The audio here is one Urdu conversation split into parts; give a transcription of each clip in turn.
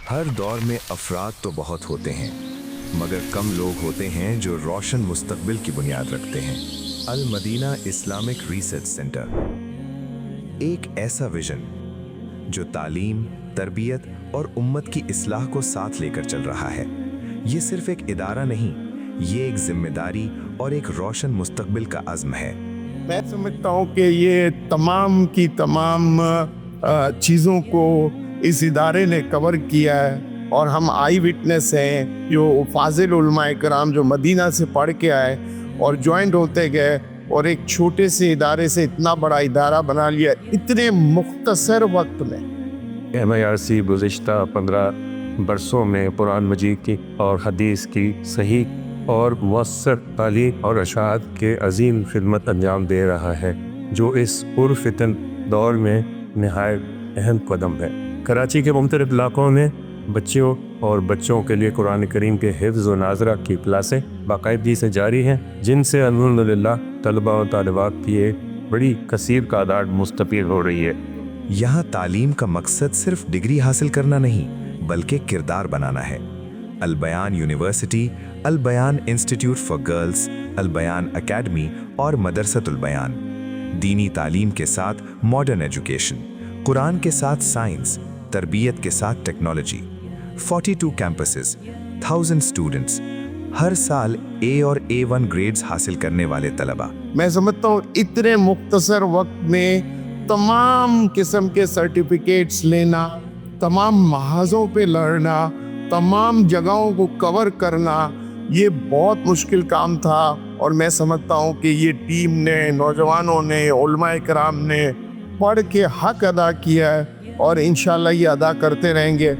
ہر دور میں افراد تو بہت ہوتے ہیں مگر کم لوگ ہوتے ہیں جو روشن مستقبل کی بنیاد رکھتے ہیں۔ المدینہ اسلامک ریسرچ سینٹر ایک ایسا ویژن جو تعلیم، تربیت اور امت کی اصلاح کو ساتھ لے کر چل رہا ہے۔ یہ صرف ایک ادارہ نہیں، یہ ایک ذمہ داری اور ایک روشن مستقبل کا عزم ہے۔ میں سمجھتا ہوں کہ یہ تمام کی تمام چیزوں کو اس ادارے نے کور کیا ہے، اور ہم آئی وٹنس ہیں جو فاضل علماء کرام جو مدینہ سے پڑھ کے آئے اور جوائنٹ ہوتے گئے اور ایک چھوٹے سے ادارے سے اتنا بڑا ادارہ بنا لیا اتنے مختصر وقت میں۔ MIRC گزشتہ 15 برسوں میں قرآن مجید کی اور حدیث کی صحیح اور مؤثر تعلیم اور اشاعت کے عظیم خدمت انجام دے رہا ہے، جو اس پرفتن دور میں نہایت اہم قدم ہے۔ کراچی کے مختلف علاقوں میں بچوں کے لیے قرآن کریم کے حفظ و ناظرہ کی کلاسیں باقاعدگی سے جاری ہیں، جن سے الحمدللہ طلباء و طالبات کی ایک بڑی کثیر تعداد مستفید ہو رہی ہے۔ یہاں تعلیم کا مقصد صرف ڈگری حاصل کرنا نہیں بلکہ کردار بنانا ہے۔ البیان یونیورسٹی، البیان انسٹیٹیوٹ فار گرلز، البیان اکیڈمی اور مدرسۃ البیان، دینی تعلیم کے ساتھ ماڈرن ایجوکیشن، قرآن کے ساتھ سائنس، تربیت کے ساتھ ٹیکنالوجی، 42 کیمپسز، 1000 اسٹوڈنٹس، ہر سال A اور A1 گریڈز حاصل کرنے والے طلبہ۔ میں سمجھتا ہوں اتنے مختصر وقت میں تمام قسم کے سرٹیفکیٹس لینا، تمام محاذوں پہ لڑنا، تمام جگہوں کو کور کرنا، یہ بہت مشکل کام تھا، اور میں سمجھتا ہوں کہ یہ ٹیم نے، نوجوانوں نے، علماء کرام نے پڑھ کے حق ادا کیا ہے اور انشاءاللہ یہ ادا کرتے رہیں گے۔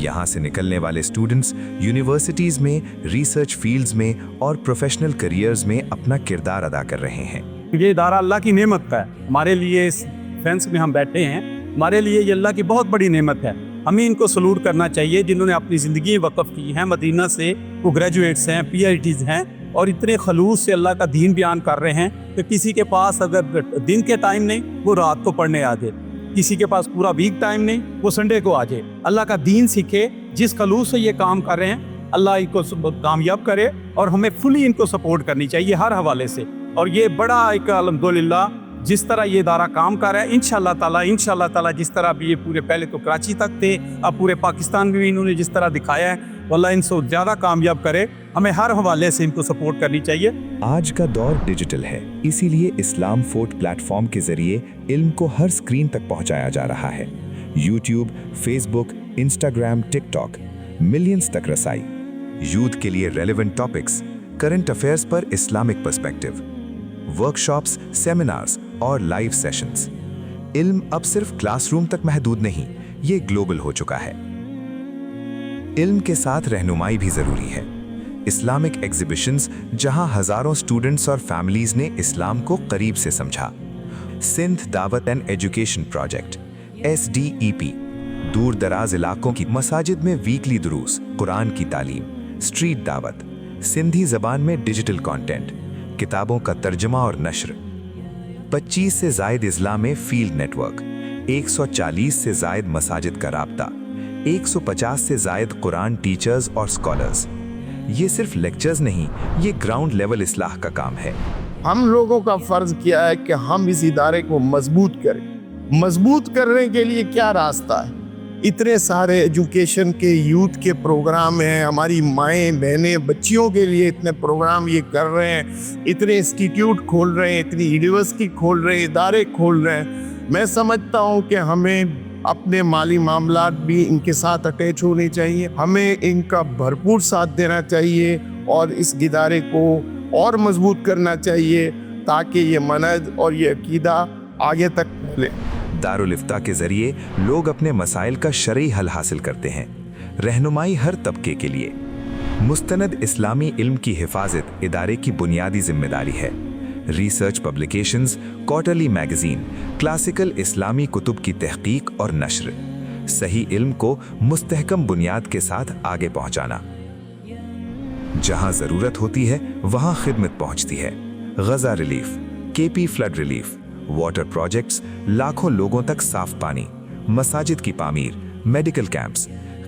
یہاں سے نکلنے والے اسٹوڈنٹس یونیورسٹیز میں، ریسرچ فیلڈز میں اور پروفیشنل کریئرز میں اپنا کردار ادا کر رہے ہیں۔ یہ ادارہ اللہ کی نعمت کا ہے، ہمارے لیے اس فینس میں ہم بیٹھے ہیں، ہمارے لیے یہ اللہ کی بہت بڑی نعمت ہے۔ ہمیں ان کو سلوٹ کرنا چاہیے جنہوں نے اپنی زندگی وقف کی ہیں مدینہ سے، وہ گریجویٹس ہیں، PhDs ہیں، اور اتنے خلوص سے اللہ کا دین بیان کر رہے ہیں کہ کسی کے پاس اگر دن کے ٹائم نہیں وہ رات کو پڑھنے آ جائے، کسی کے پاس پورا ویک ٹائم نہیں وہ سنڈے کو آ جائے، اللہ کا دین سیکھے۔ جس خلوص سے یہ کام کر رہے ہیں اللہ ان کو کامیاب کرے، اور ہمیں فلی ان کو سپورٹ کرنی چاہیے ہر حوالے سے۔ اور یہ بڑا ایک الحمدللہ جس طرح یہ ادارہ کام کر رہا ہے، انشاءاللہ تعالی جس طرح بھی یہ پورے پہلے تو کراچی تک تھے، اب پورے پاکستان میں بھی انہوں نے جس طرح دکھایا ہے، واللہ ان سے زیادہ کامیاب کرے۔ ہمیں ہر حوالے سے ان کو سپورٹ کرنی چاہیے۔ آج کا دور ڈیجیٹل ہے، اسی لیے اسلام فورٹ پلیٹ فارم کے ذریعے علم کو ہر سکرین تک پہنچایا جا رہا ہے۔ یوٹیوب، فیس بک، انسٹاگرام، ٹک ٹاک، ملینز تک رسائی۔ یوتھ کے لیے ریلیونٹ ٹاپکس، کرنٹ افیئرز پر اسلامک پرسپیکٹو، ورکشاپس، سیمینارز اور لائیو سیشنز۔ علم اب صرف کلاس روم تک محدود نہیں، یہ گلوبل ہو چکا ہے۔ علم کے ساتھ رہنمائی بھی ضروری ہے۔ اسلامک ایگزیبیشنز جہاں ہزاروں اسٹوڈنٹس اور فیملیز نے اسلام کو قریب سے سمجھا۔ سندھ دعوت اینڈ ایجوکیشن پروجیکٹ SDEP، دور دراز علاقوں کی مساجد میں ویکلی دروس، قرآن کی تعلیم، اسٹریٹ دعوت، سندھی زبان میں ڈیجیٹل کانٹینٹ، کتابوں کا ترجمہ اور نشر۔ 25 سے زائد اضلاع میں فیلڈ نیٹ ورک، 140 سے زائد مساجد کا رابطہ، 150 سے زائد قرآن ٹیچرز اور اسکالرز۔ یہ صرف لیکچرز نہیں، یہ گراؤنڈ لیول اصلاح کا کام ہے۔ ہم لوگوں کا فرض کیا ہے کہ ہم اس ادارے کو مضبوط کریں۔ مضبوط کرنے کے لیے کیا راستہ ہے؟ اتنے سارے ایجوکیشن کے، یوتھ کے پروگرام ہیں، ہماری مائیں بہنیں بچیوں کے لیے اتنے پروگرام یہ کر رہے ہیں، اتنے انسٹیٹیوٹ کھول رہے ہیں، اتنی یونیورسٹی کھول رہے ہیں، ادارے کھول رہے ہیں۔ میں سمجھتا ہوں کہ ہمیں اپنے مالی معاملات بھی ان کے ساتھ اٹیچ ہونے چاہیے، ہمیں ان کا بھرپور ساتھ دینا چاہیے اور اس ادارے کو اور مضبوط کرنا چاہیے تاکہ یہ منہج اور یہ عقیدہ آگے تک پھیلے۔ دارالفتاح کے ذریعے لوگ اپنے مسائل کا شرعی حل حاصل کرتے ہیں۔ رہنمائی ہر طبقے کے لیے۔ مستند اسلامی علم کی حفاظت ادارے کی بنیادی ذمہ داری ہے۔ Research publications, quarterly magazine, classical اسلامی کتب کی تحقیق اور نشر، صحیح علم کو مستحکم بنیاد کے ساتھ آگے پہنچانا۔ جہاں ضرورت ہوتی ہے وہاں خدمت پہنچتی ہے۔ Gaza relief, KP flood relief, water projects, لاکھوں لوگوں تک صاف پانی، مساجد کی تعمیر، میڈیکل کیمپس،